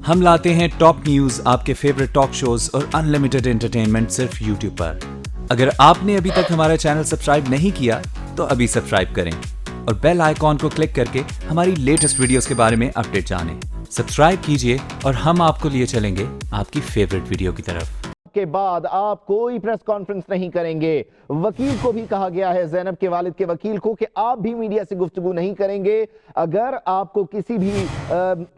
हम लाते हैं top news, आपके फेवरेट टॉक शोज और अनलिमिटेड एंटरटेनमेंट सिर्फ यूट्यूब पर। अगर आपने अभी तक हमारा चैनल सब्सक्राइब नहीं किया तो अभी सब्सक्राइब करें और बेल आइकॉन को क्लिक करके हमारी लेटेस्ट वीडियोस के बारे में अपडेट जानें। सब्सक्राइब कीजिए और हम आपको लिए चलेंगे आपकी फेवरेट वीडियो की तरफ। के बाद आप कोई प्रेस कॉन्फ्रेंस नहीं करेंगे। वकील को भी कहा गया है, ज़ैनब के वालिद के वकील को, कि आप भी मीडिया से गुफ्तगू नहीं करेंगे। अगर आपको किसी भी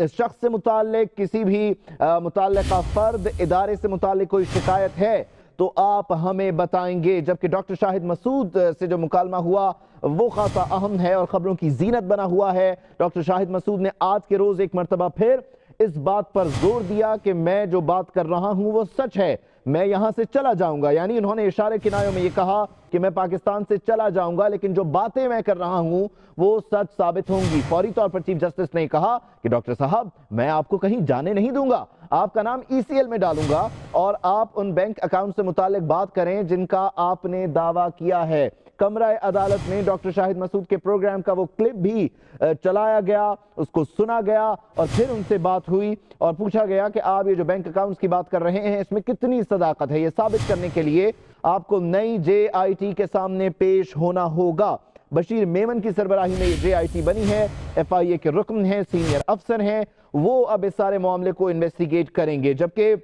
शख्स से मुताल्लिक, किसी भी मुताल्लिका फर्द, इदारे से मुताल्लिक कोई शिकायत है तो आप हमें बताएंगे। जबकि डॉक्टर शाहिद मसूद से जो मुकालमा हुआ वो खासा अहम है और खबरों की जीनत बना हुआ है। डॉक्टर शाहिद मसूद ने आज के रोज एक मरतबा फिर इस बात पर जोर दिया कि मैं जो बात कर रहा हूं वो सच है, मैं यहां से चला जाऊंगा। यानी उन्होंने इशारे किनारों में ये कहा कि मैं पाकिस्तान से चला जाऊंगा, लेकिन जो बातें मैं कर रहा हूं वो सच साबित होंगी। फौरी तौर पर चीफ जस्टिस ने कहा कि डॉक्टर साहब, मैं आपको कहीं जाने नहीं दूंगा, आपका नाम ECL में डालूंगा और आप उन बैंक अकाउंट से मुतालिक बात करें जिनका आपने दावा किया है। कमरा अदालत में डॉक्टर शाहिद मसूद के प्रोग्राम का वो क्लिप भी चलाया गया, उसको सुना गया और फिर उनसे बात हुई और पूछा गया कि आप ये जो बैंक अकाउंट्स की बात कर रहे हैं इसमें कितनी सदाकत है। ये साबित करने के लिए आपको नई JIT के सामने पेश होना होगा। बशीर मेमन की सरबराही में ये JIT बनी है, FIA के रुकन हैं, सीनियर अफसर हैं, वो अब इस सारे मामले को इन्वेस्टिगेट करेंगे। जबकि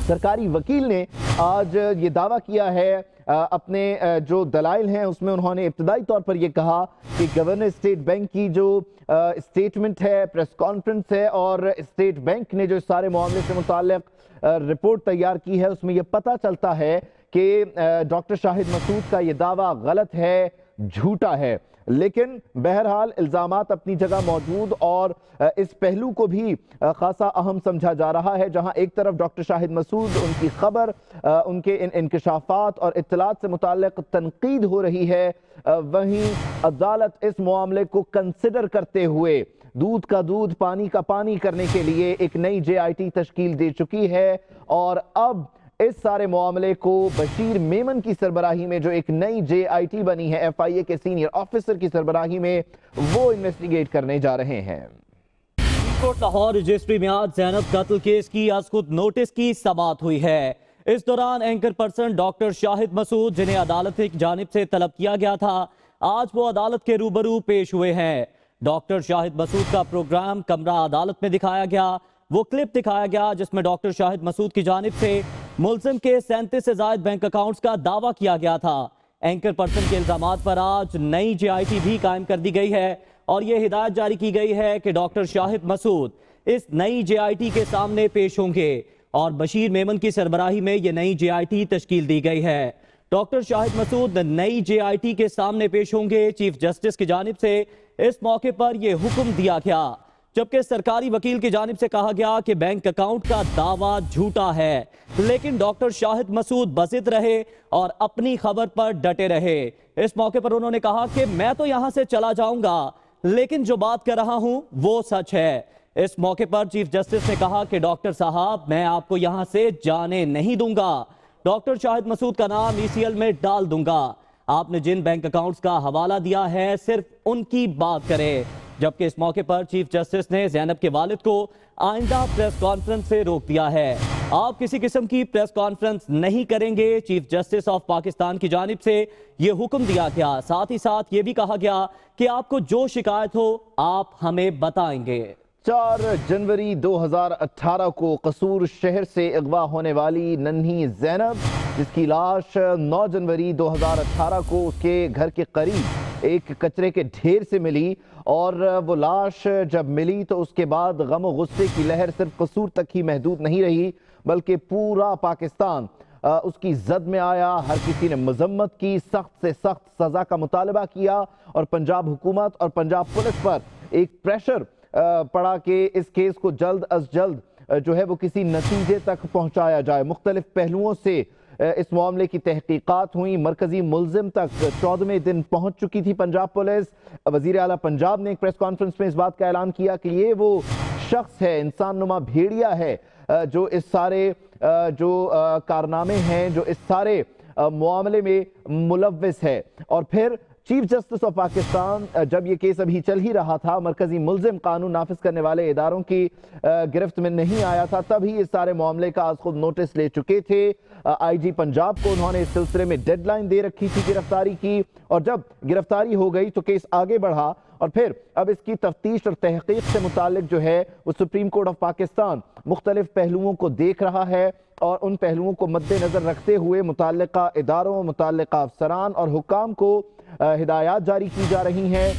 सरकारी वकील ने आज ये दावा किया है, अपने जो दलाइल हैं उसमें उन्होंने इब्तदाई तौर पर यह कहा कि गवर्नर स्टेट बैंक की जो स्टेटमेंट है, प्रेस कॉन्फ्रेंस है और स्टेट बैंक ने जो इस सारे मामले से मुताल्लिक रिपोर्ट तैयार की है, उसमें यह पता चलता है कि डॉक्टर शाहिद मसूद का यह दावा गलत है, झूठा है। लेकिन बहरहाल इल्ज़ामात अपनी जगह मौजूद और इस पहलू को भी खासा अहम समझा जा रहा है, जहां एक तरफ डॉक्टर शाहिद मसूद, उनकी खबर, उनके इंकशाफात और इत्तलात से मुताल्लिक तनकीद हो रही है, वहीं अदालत इस मामले को कंसिडर करते हुए दूध का दूध, पानी का पानी करने के लिए एक नई JIT तश्कील दे चुकी है। और अब इस सारे मामले को बशीर मेमन की सरबराही में जो एक नई JIT बनी है, FIA के सीनियर ऑफिसर की सरबराही में, वो इन्वेस्टिगेट करने जा रहे हैं। कोर्ट लाहौर रजिस्ट्री में आज ज़ैनब कत्ल केस की आज खुद नोटिस की समाअत हुई है। इस दौरान anchor person doctor Shahid Masood, जिन्हें अदालत की जानिब से तलब किया गया था, आज वो अदालत के रूबरू पेश हुए हैं। डॉक्टर शाहिद मसूद का प्रोग्राम कमरा अदालत में दिखाया गया। वो क्लिप दिखाया गया जिसमें डॉक्टर शाहिद मसूद की जानिब से मुल्जिम के 37 से ज़ायद बैंक अकाउंट्स का दावा किया गया था। एंकर पर्सन के इल्जामात पर आज नई JIT भी कायम कर दी गई है और ये हिदायत जारी की गई है कि डॉक्टर शाहिद मसूद इस नई JIT के सामने पेश होंगे और बशीर मेमन की सरबराही में ये नई JIT तश्कील दी गई है। डॉक्टर शाहिद मसूद नई JIT के सामने पेश होंगे। चीफ जस्टिस की जानिब से इस मौके पर यह हुक्म दिया गया, जबकि सरकारी वकील की जानिब से कहा गया कि बैंक अकाउंट का दावा झूठा है, लेकिन डॉक्टर शाहिद मसूद बज़िद रहे और अपनी खबर पर डटे रहे। इस मौके पर उन्होंने कहा कि मैं तो यहां से चला जाऊंगा, लेकिन जो बात कर रहा हूं वो सच है। इस मौके पर चीफ जस्टिस ने कहा कि डॉक्टर साहब, मैं आपको यहां से जाने नहीं दूंगा, डॉक्टर शाहिद मसूद का नाम ECL में डाल दूंगा, आपने जिन बैंक अकाउंट्स का हवाला दिया है सिर्फ उनकी बात करें। जबकि इस मौके पर चीफ जस्टिस ने ज़ैनब के वालिद को आइंदा प्रेस कॉन्फ्रेंस से रोक दिया है। आप किसी किस्म की प्रेस कॉन्फ्रेंस नहीं करेंगे। चीफ जस्टिस ऑफ पाकिस्तान की जानिब से यह हुक्म दिया गया। साथ ही साथ ये भी कहा गया कि आपको जो शिकायत हो आप हमें बताएंगे। 4 जनवरी 2018 को कसूर शहर से अगवा होने वाली नन्ही ज़ैनब, जिसकी लाश 9 जनवरी 2018 को उसके घर के करीब एक कचरे के ढेर से मिली और वो लाश जब मिली तो उसके बाद गम और गुस्से की लहर सिर्फ कसूर तक ही महदूद नहीं रही, बल्कि पूरा पाकिस्तान उसकी जद में आया। हर किसी ने मजम्मत की, सख्त से सख्त सजा का मुतालबा किया और पंजाब हुकूमत और पंजाब पुलिस पर एक प्रेशर पड़ा कि इस केस को जल्द अज जल्द जो है वो किसी नतीजे तक पहुंचाया जाए। मुख्तलिफ पहलुओं से इस मामले की तहकीकात हुई। मरकजी मुल्जिम तक 14वें दिन पहुंच चुकी थी पंजाब पुलिस। वजीर आला पंजाब ने एक प्रेस कॉन्फ्रेंस में इस बात का ऐलान किया कि ये वो शख्स है, इंसान नुमा भेड़िया है, जो इस सारे जो कारनामे हैं, जो इस सारे मामले में मुलव्विस है। और फिर चीफ जस्टिस ऑफ पाकिस्तान जब ये केस अभी चल ही रहा था, मरकजी मुल्जिम कानून नाफिज करने वाले इदारों की गिरफ्त में नहीं आया था, तभी इस सारे मामले का आज खुद नोटिस ले चुके थे। आईजी पंजाब को उन्होंने इस सिलसिले में डेडलाइन दे रखी थी गिरफ्तारी की, और जब गिरफ्तारी हो गई तो केस आगे बढ़ा और फिर अब इसकी तफ्तीश और तहकीक से मुतालिक जो है वो सुप्रीम कोर्ट ऑफ पाकिस्तान मुख्तलिफ पहलुओं को देख रहा है और उन पहलुओं को मद्देनजर रखते हुए मुताल्लिका इदारों, मुताल्लिका अफसरान और हुक्काम को हिदायत जारी की जा रही हैं।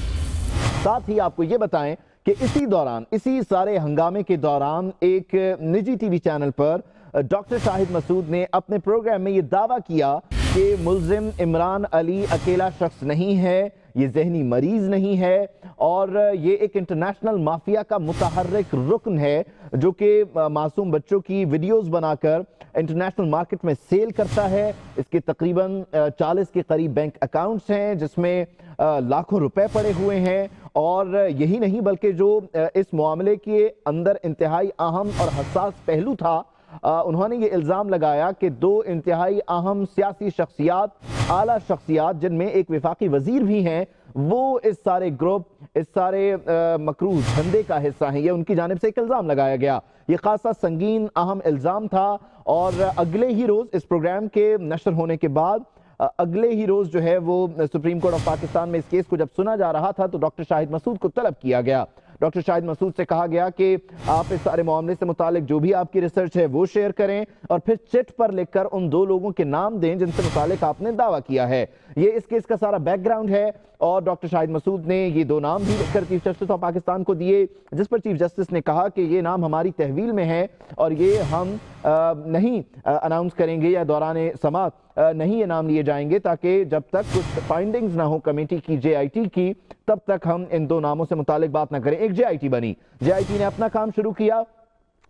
साथ ही आपको ये बताएं कि इसी दौरान, इसी सारे हंगामे के दौरान एक निजी टीवी चैनल पर डॉक्टर शाहिद मसूद ने अपने प्रोग्राम में ये दावा किया कि मुल्जिम इमरान अली अकेला शख्स नहीं है, ये जहनी मरीज नहीं है और ये एक इंटरनेशनल माफिया का मुतहर्रिक रुकन है जो कि मासूम बच्चों की वीडियोस बनाकर इंटरनेशनल मार्केट में सेल करता है। इसके तकरीबन 40 के करीब बैंक अकाउंट्स हैं जिसमें लाखों रुपए पड़े हुए हैं, और यही नहीं बल्कि जो इस मामले के अंदर इंतहाई अहम और हसास पहलू था, उन्होंने ये इल्ज़ाम लगाया कि दो इंतहाई अहम सियासी शख्सियात, आला शख्सियात जिनमें एक वफाकी वजीर भी हैं, वो इस सारे ग्रुप, इस सारे मकरूह धंधे का हिस्सा हैं। ये उनकी जानिब से एक इल्ज़ाम लगाया गया। ये खासा संगीन अहम इल्ज़ाम था और अगले ही रोज़ इस प्रोग्राम के नशर होने के बाद अगले ही रोज़ जो है वो सुप्रीम कोर्ट ऑफ पाकिस्तान में इस केस को जब सुना जा रहा था तो डॉक्टर शाहिद मसूद को तलब किया गया। डॉक्टर शाहिद मसूद से कहा गया कि आप इस सारे मामले से मुतालिक जो भी आपकी रिसर्च है वो शेयर करें और फिर चिट पर लिखकर उन दो लोगों के नाम दें जिनसे मुतालिक आपने दावा किया है। ये इस केस का सारा बैकग्राउंड है और डॉक्टर शाहिद मसूद ने ये दो नाम भी लिखकर चीफ जस्टिस ऑफ पाकिस्तान को दिए, जिस पर चीफ जस्टिस ने कहा कि ये नाम हमारी तहवील में है और ये हम नहीं अनाउंस करेंगे या दौरान समात नहीं ये नाम लिए जाएंगे, ताकि जब तक कुछ फाइंडिंग्स ना हो कमेटी की, JIT की, तब तक हम इन दो नामों से मुतालिक बात ना करें। एक JIT बनी, JIT ने अपना काम शुरू किया,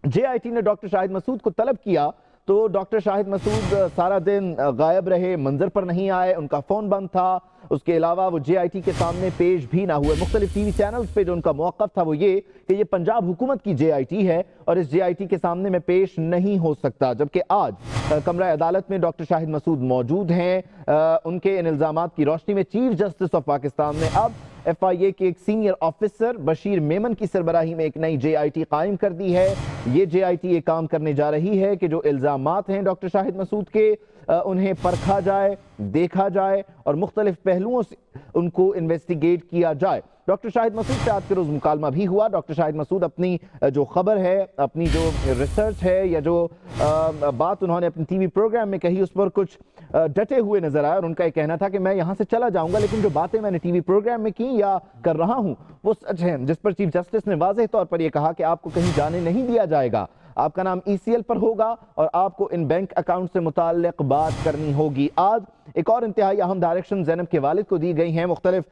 JIT ने डॉक्टर शाहिद मसूद को तलब किया तो डॉक्टर शाहिद मसूद सारा दिन गायब रहे, मंजर पर नहीं आए, उनका फ़ोन बंद था। उसके अलावा वो JIT के सामने पेश भी ना हुए। मुख्तलिफ टीवी चैनल्स पे जो उनका मौक़िफ़ था वो ये कि ये पंजाब हुकूमत की JIT है और इस JIT के सामने में पेश नहीं हो सकता, जबकि आज कमरा अदालत में डॉक्टर शाहिद मसूद मौजूद हैं। उनके इन इल्ज़ामात की रोशनी में चीफ जस्टिस ऑफ पाकिस्तान ने अब FIA के एक सीनियर ऑफिसर बशीर मेमन की सरबराही में एक नई JIT कायम कर दी है। ये JIT ये काम करने जा रही है कि जो इल्ज़ामात हैं डॉक्टर शाहिद मसूद के, उन्हें परखा जाए, देखा जाए और मुख्तलिफ पहलुओं से उनको इन्वेस्टिगेट किया जाए। डॉक्टर शाहिद मसूद से आज के रोज़ मुकालमा भी हुआ। डॉक्टर शाहिद मसूद अपनी जो खबर है, अपनी जो रिसर्च है या जो बात उन्होंने अपने TV प्रोग्राम में कही उस पर कुछ डटे हुए नजर आए और उनका ये कहना था कि मैं यहाँ से चला जाऊंगा लेकिन जो बातें मैंने TV प्रोग्राम में की या कर रहा हूँ वो सच है, जिस पर चीफ जस्टिस ने वाज़ेह तौर पर यह कहा कि आपको कहीं जाने नहीं दिया जाएगा, आपका नाम ECL पर होगा और आपको इन बैंक अकाउंट से मुताल्लिक बात करनी होगी। आज एक और इंतहाई अहम डायरेक्शन ज़ैनब के वालिद को दी गई हैं। मुख्तलिफ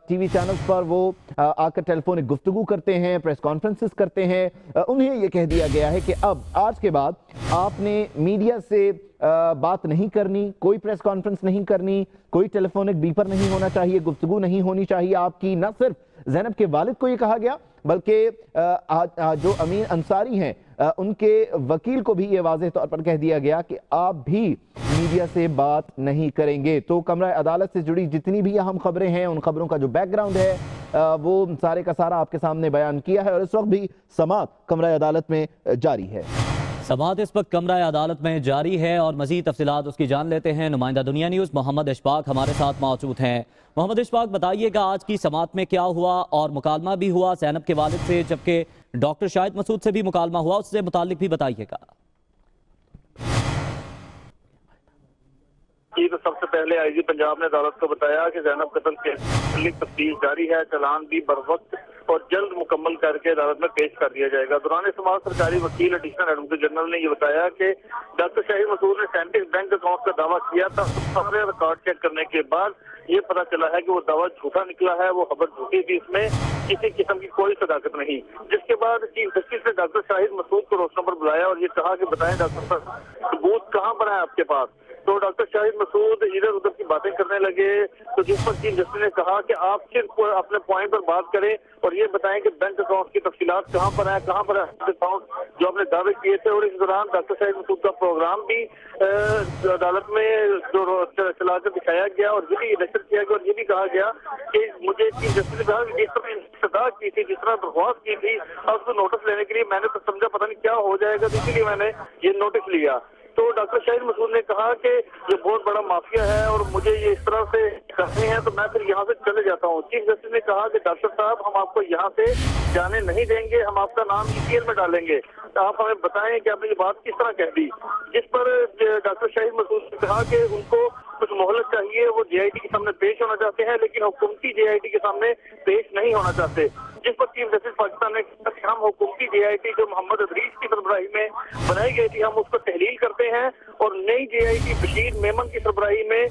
TV चैनल्स पर वो आकर टेलीफोनिक गुफ्तगू करते हैं, प्रेस कॉन्फ्रेंसेस करते हैं। उन्हें ये कह दिया गया है कि अब आज के बाद आपने मीडिया से बात नहीं करनी, कोई प्रेस कॉन्फ्रेंस नहीं करनी, कोई टेलीफोनिक बीपर नहीं होना चाहिए, गुफ्तगू नहीं होनी चाहिए आपकी। न सिर्फ ज़ैनब के वालिद को ये कहा गया बल्कि जो अमीन अंसारी हैं उनके वकील को भी ये वाज़ेह तौर पर कह दिया गया कि आप भी मीडिया से बात नहीं करेंगे। तो कमरा अदालत से जुड़ी जितनी भी अहम खबरें हैं, उन खबरों का जो बैकग्राउंड है वो सारे का सारा आपके सामने बयान किया है और इस वक्त भी समात कमरा अदालत में जारी है। समात इस वक्त कमरा अदालत में जारी है और मज़ीद तफसीलात उसकी जान लेते हैं। नुमाइंदा दुनिया न्यूज़ मोहम्मद इशफाक हमारे साथ मौजूद हैं। मोहम्मद इशफाक, बताइएगा आज की समात में क्या हुआ और मुकालमा भी हुआ ज़ैनब के वालिद से, जबकि डॉक्टर शाहिद मसूद से भी मुकालमा हुआ, उससे मुताल्लिक भी बताइएगा। तो सबसे पहले आईजी पंजाब ने अदालत को बताया कि ज़ैनब कत्ल के तफ्तीश जारी है, चालान भी बर वक्त और जल्द मुकम्मल करके अदालत में पेश कर दिया जाएगा। दौरान समाज सरकारी वकील एडिशनल एडवोकेट जनरल ने यह बताया कि डॉक्टर शाहिद मसूद ने 37 बैंक अकाउंट का दावा किया था। सारे रिकॉर्ड चेक करने के बाद ये पता चला है कि वो दावा झूठा निकला है, वो खबर झूठी थी, इसमें किसी किस्म की कोई सदाकत नहीं। जिसके बाद चीफ जस्टिस ने डॉक्टर शाहिद मसूद को रोशना पर बुलाया और ये कहा कि बताएं डॉक्टर साहब, सबूत कहाँ पर है आपके पास। तो डॉक्टर शाहिद मसूद इधर उधर की बातें करने लगे, तो जिस पर चीफ जस्टिस ने कहा कि आप सिर्फ अपने पॉइंट पर बात करें और ये बताएं कि बैंक अकाउंट की तफसीलात कहाँ पर है, कहाँ पर है अकाउंट जो आपने दावे किए थे। और इस दौरान डॉक्टर शाहिद मसूद का प्रोग्राम भी अदालत में चलाकर दिखाया गया और ये भी नशर किया गया और ये भी कहा गया कि मुझे चीफ जस्टिस ने कहा कि जिस तरह सदा की थी, जिस तरह दरख्वास्त की थी, अब उसको नोटिस लेने के लिए मैंने तो समझा पता नहीं क्या हो जाएगा, तो इसीलिए मैंने ये नोटिस लिया। तो डॉक्टर शाहिद मसूद ने कहा कि ये बहुत बड़ा माफिया है और मुझे ये इस तरह से करनी है तो मैं फिर यहाँ से चले जाता हूँ। चीफ जस्टिस ने कहा कि डॉक्टर साहब हम आपको यहाँ से जाने नहीं देंगे, हम आपका नाम ECL में डालेंगे, तो आप हमें बताएं कि आपने ये बात किस तरह कह दी। जिस पर डॉक्टर शाहिद मसूद ने कहा कि उनको कुछ मोहलत चाहिए, वो JIT के सामने पेश होना चाहते हैं लेकिन हुकूमती JIT के सामने पेश नहीं होना चाहते। जिस पर चीफ जस्टिस पाकिस्तान ने कहा कि हम हुकूमती JIT जो मोहम्मद अदरीस की सरबराही में बनाई गई थी हम उसको तहलील करते हैं और नई JIT बशीर मेमन की सरबराही में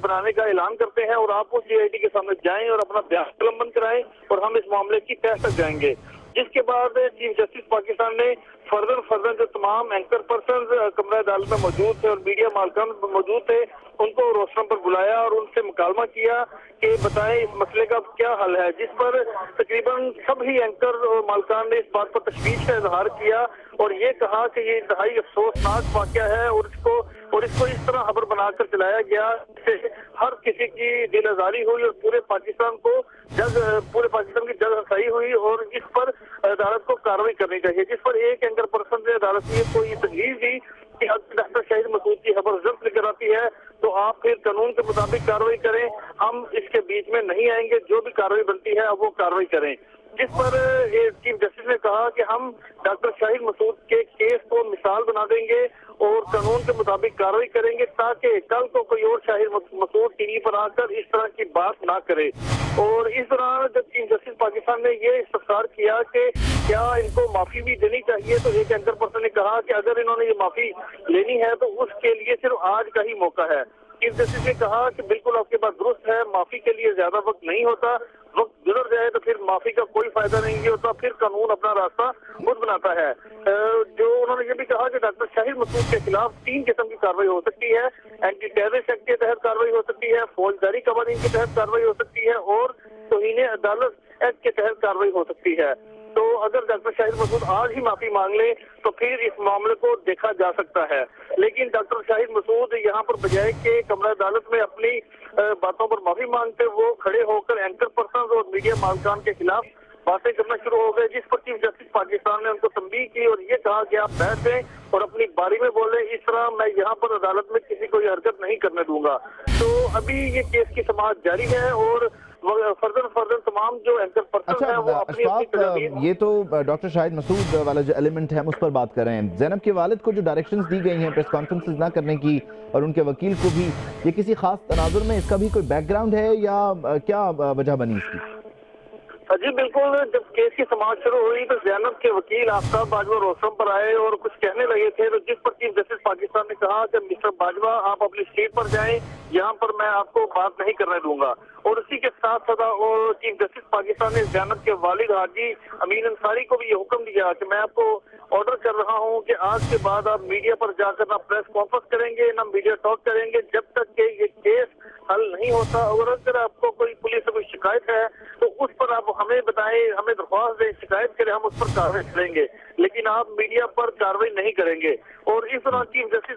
बनाने का ऐलान करते हैं और आप उस JIT के सामने जाएं और अपना बयान कलमबंद कराएं और हम इस मामले की तह तक जाएंगे। जिसके बाद चीफ जस्टिस पाकिस्तान ने फर्दर जो तमाम एंकर पर्सन कमरा अदालत में मौजूद थे और मीडिया मालकान मौजूद थे उनको रोस्टरम पर बुलाया और उनसे मुकालमा किया कि बताएं इस मसले का क्या हल है। जिस पर तकरीबन सभी एंकर और मालकान ने इस बात पर तशवीश का इजहार किया और ये कहा कि ये इंतहाई अफसोसनाक वाक़या है और इसको इस तरह खबर बनाकर चलाया गया जिससे हर किसी की दिल आजारी हुई और पूरे पाकिस्तान की जग हंसाई हुई और इस पर अदालत को कार्रवाई करनी चाहिए। जिस पर एक एंकर पर्सन ने अदालत को ये तजवीज़ दी कि अगर डॉक्टर शाहिद मसूद की खबर जब्त लेकर आती है तो आप फिर कानून के मुताबिक कार्रवाई करें, हम इसके बीच में नहीं आएंगे, जो भी कार्रवाई बनती है अब वो कार्रवाई करें। जिस पर चीफ जस्टिस ने कहा कि हम डॉक्टर शाहिद मसूद के केस को मिसाल बना देंगे और कानून के मुताबिक कार्रवाई करेंगे ताकि कल को कोई और शाहिद मसूद टीवी पर आकर इस तरह की बात ना करे। और इस दौरान जब चीफ जस्टिस पाकिस्तान ने ये इस्तफसार किया कि क्या इनको माफी भी देनी चाहिए, तो एक एंकर पर्सन ने कहा कि अगर इन्होंने ये माफी लेनी है तो उसके लिए सिर्फ आज का ही मौका है। चीफ जस्टिस ने कहा कि बिल्कुल आपके बात दुरुस्त है, माफी के लिए ज्यादा वक्त नहीं होता, वक्त गुजर जाए तो फिर माफी का कोई फायदा नहीं होता, फिर कानून अपना रास्ता खुद बनाता है। जो उन्होंने ये भी कहा कि डॉक्टर शाहिद मसूद के खिलाफ 3 किस्म की कार्रवाई हो सकती है, एंटी टेररिस्ट एक्ट के तहत कार्रवाई हो सकती है, फौजदारी कवानीन के तहत कार्रवाई हो सकती है और तौहीन अदालत एक्ट के तहत कार्रवाई हो सकती है। तो अगर डॉक्टर शाहिद मसूद आज ही माफी मांग ले तो फिर इस मामले को देखा जा सकता है। लेकिन डॉक्टर शाहिद मसूद यहाँ पर बजाय के कमरा अदालत में अपनी बातों पर माफी मांगते वो खड़े होकर एंकर पर्सन और मीडिया मालकान के खिलाफ बातें करना शुरू हो गए। जिस पर चीफ जस्टिस पाकिस्तान ने उनको तंबीह की और ये कहा कि आप बैठ जाएं और अपनी बारी में बोले, इस तरह मैं यहाँ पर अदालत में किसी को हरकत नहीं करने दूंगा। तो अभी ये केस की समाअत जारी है और फर्दर तमाम जो एंकर पर्सन है वो अपनी ये तो डॉक्टर शाहिद मसूद वाला जो एलिमेंट है हम उस पर बात कर रहे हैं। ज़ैनब के वालिद को जो डायरेक्शंस दी गई हैं प्रेस कॉन्फ्रेंसेस ना करने की और उनके वकील को भी, ये किसी खास तनाजुर में इसका भी कोई बैकग्राउंड है या क्या वजह बनी इसकी? जी बिल्कुल, जब केस की समाअत शुरू हुई तो ज़ैनब के वकील आफ्ताब बाजवा रोस्टरम पर आए और कुछ कहने लगे थे, तो जिस पर चीफ जस्टिस पाकिस्तान ने कहा कि मिस्टर बाजवा आप अपनी सीट पर जाएं, यहाँ पर मैं आपको बात नहीं करने दूंगा। और उसी के साथ साथ चीफ जस्टिस पाकिस्तान ने ज़ैनब के वालिद हाजी अमीन अंसारी को भी ये हुक्म दिया कि मैं आपको ऑर्डर कर रहा हूँ कि आज के बाद आप मीडिया पर जाकर ना प्रेस कॉन्फ्रेंस करेंगे ना मीडिया टॉक करेंगे जब तक कि ये केस हल नहीं होता। और अगर आपको कोई पुलिस से कोई शिकायत है तो उस पर आप हमें बताएं, हमें दरख्वास्त दें, शिकायत करें, हम उस पर कार्रवाई करेंगे, लेकिन आप मीडिया पर कार्रवाई नहीं करेंगे। और इस दौरान चीफ जस्टिस